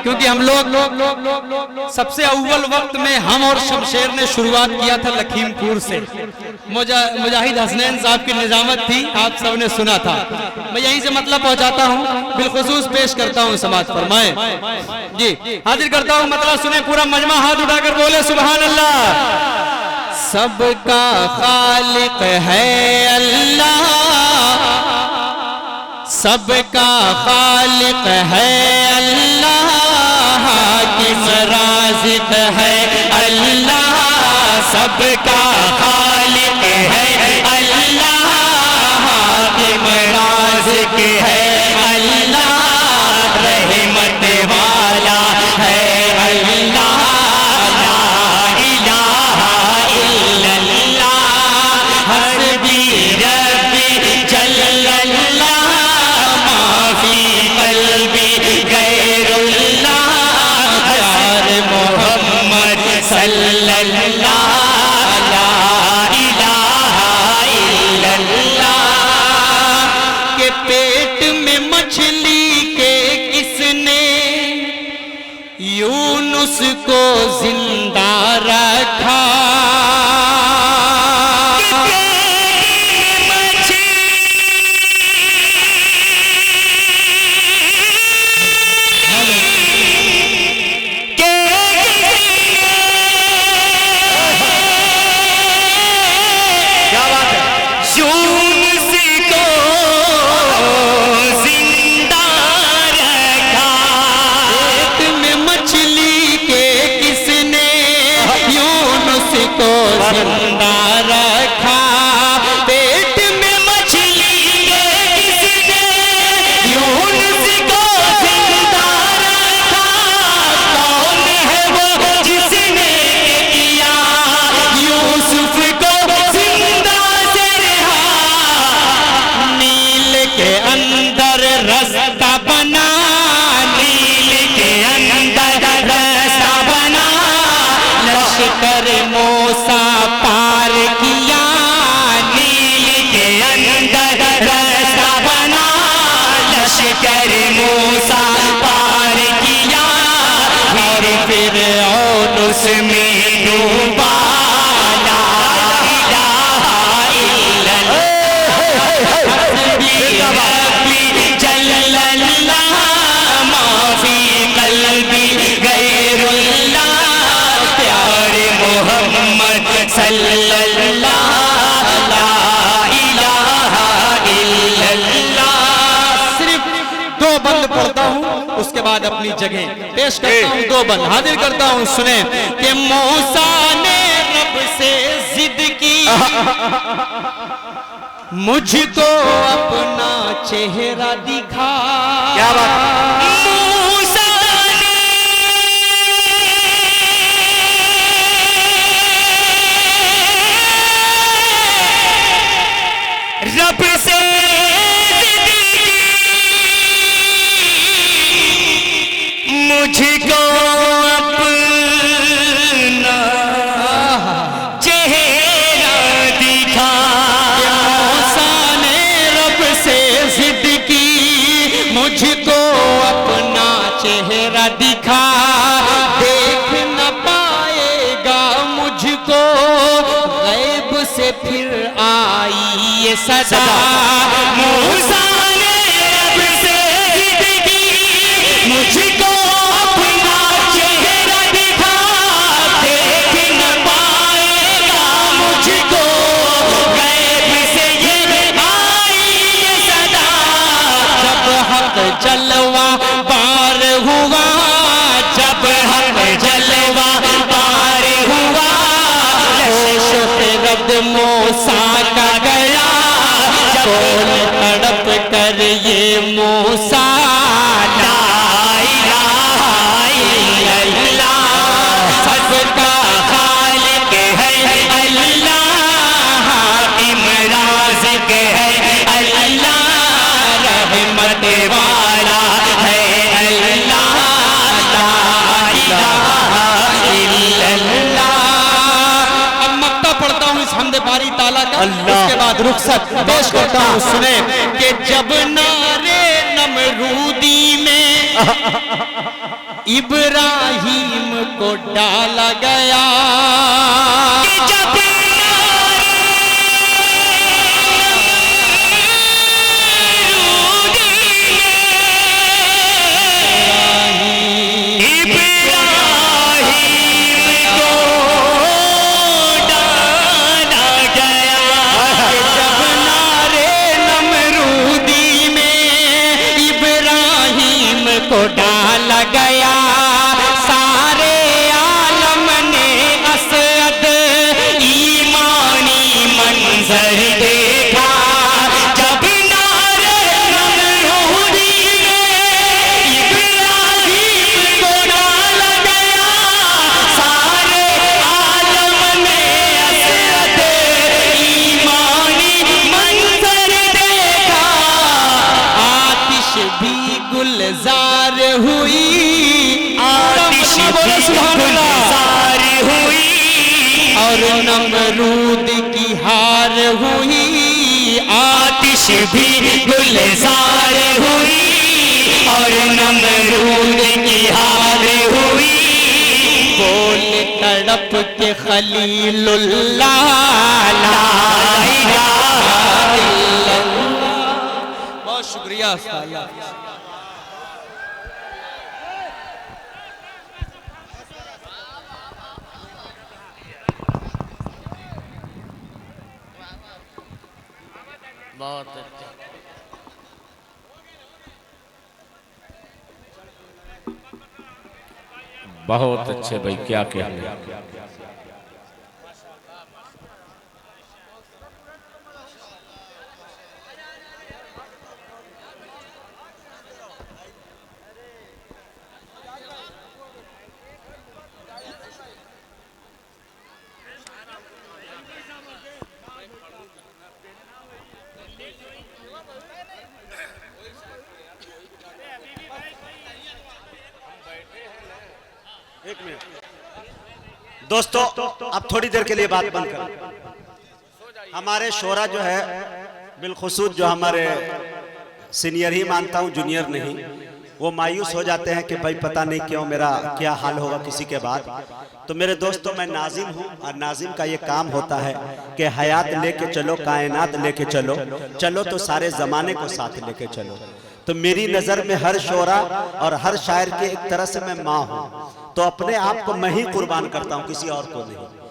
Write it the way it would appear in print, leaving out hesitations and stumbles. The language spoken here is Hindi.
क्योंकि हम लोग सबसे अव्वल वक्त में हम और शमशेर ने शुरुआत किया था लखीमपुर से। मुजाहिद हसनैन साहब की निजामत थी, आप सबने सुना था। मैं यहीं से मतलब पहुंचाता हूं, बिलखुसूस पेश करता हूं समाज फरमाए जी। हाजिर करता हूं, मतलब सुने पूरा मजमा, हाथ उठाकर बोले सुभान अल्लाह। सबका खालिक है अल्लाह, सबका खालिक है अल्लाह, हाकिम राज़िक़ है अल्लाह, सबका खालिक है अल्लाह, हाकिम राज़िक़ है अल्लाह, रहमत वाला है अल्लाह, ला इलाहा इल्लल्लाह, हस्बी रब्बी जल्लल्लाह, माफी कल्बी गैरुल्लाह, यार मोहम्मद सल्लल्लाह, ला इलाहा इल्लल्लाह। के पेट में मछली के किसने यूनुस को जिंदा रखा, जिंदा रखा, पेट में मछली के किसने यूनुस को जिंदा रखा, कौन है वो जिसने किया यूसुफ को जिंदा से रहा, नील के अंदर रास्ता बना, नील के अंदर रास्ता बना, लश्कर मूसा पार किया, नील के अंदर रास्ता बना, लश्कर मूसा पार किया, फिर उसमें डूबा, ला इलाहा इल्लल्लाह, हस्बी रब्बी जल्लल्लाह, माफी कल्बी गैरुल्लाह, प्यारे मोहम्मद सल्लल्लाह, ला इलाहा इल्लल्लाह। सिर्फ दो बंद पढ़ता हूँ, उसके बाद अपनी जगह पेश करता हूँ। दो बंद हाजिर करता हूँ, सुने कि मूसा ने रब से जिद की, मुझको अपना चेहरा दिखा। क्या बात, रब से मुझको अपना चेहरा दिखा, मूसा ने रब से जिद की, मुझको अपना चेहरा दिखा, देख न पाएगा मुझको, गैब से फिर आई ये सदा, मूसा ने रब से जिद की, मुझको अपना चेहरा दिखा, देख न पाएगा मुझको, गैब से ये आई ये सदा, जब हक जलवा पार हुआ, जब हक जलवा पार हुआ, रब मूसा का गया, बोल तड़प कर ये मूसा, ला इलाहा इल्लल्लाह, सबका खालिक है अल्लाह, हाकिम राज़िक़ है अल्लाह, रहमत वाला है अल्लाह, ला इलाहा इल्लल्लाह। अब मक्ता पढ़ता हूँ इस हमदे बारी ताला का, उसके बाद रुखसत पेश करता हूँ, सुने कि जब नारे नमरूदी में इब्राहिम को डाला गया। को डाला गया सारे आलम ने असद ईमानी मंजर देखा जब नारे नमरूदी में इब्राहिम को डाला गया सारे आलम ने असद ईमानी मंजर देखा। आतिश भी गुलजार हुई, आतिश भी गुलजार हुई और नमरूद की हार हुई। आतिश भी गुलजार हुई और नमरूद की हार हुई। बोल तड़प के खलीलुल्लाह ला इलाहा इल्लल्लाह। बहुत शुक्रिया साला। बहुत अच्छा। बहुत अच्छे भाई, क्या कहने। एक मिनट दोस्तों, अब थोड़ी देर के लिए बात बंद कर। हमारे शोरा जो है बिलखुसूस जो हमारे सीनियर ही मानता हूँ, जूनियर नहीं, वो मायूस हो जाते हैं कि भाई पता नहीं क्यों मेरा क्या हाल होगा किसी के बाद। तो मेरे दोस्तों, मैं नाजिम हूँ और नाजिम का ये काम होता है कि हयात लेके चलो, कायनात लेके चलो, चलो तो सारे जमाने को साथ लेके चलो। तो मेरी नज़र में हर शोरा और हर शायर के एक तरह से मैं माँ हूँ, तो अपने आप को मैं ही कुर्बान करता हूँ, किसी और को नहीं।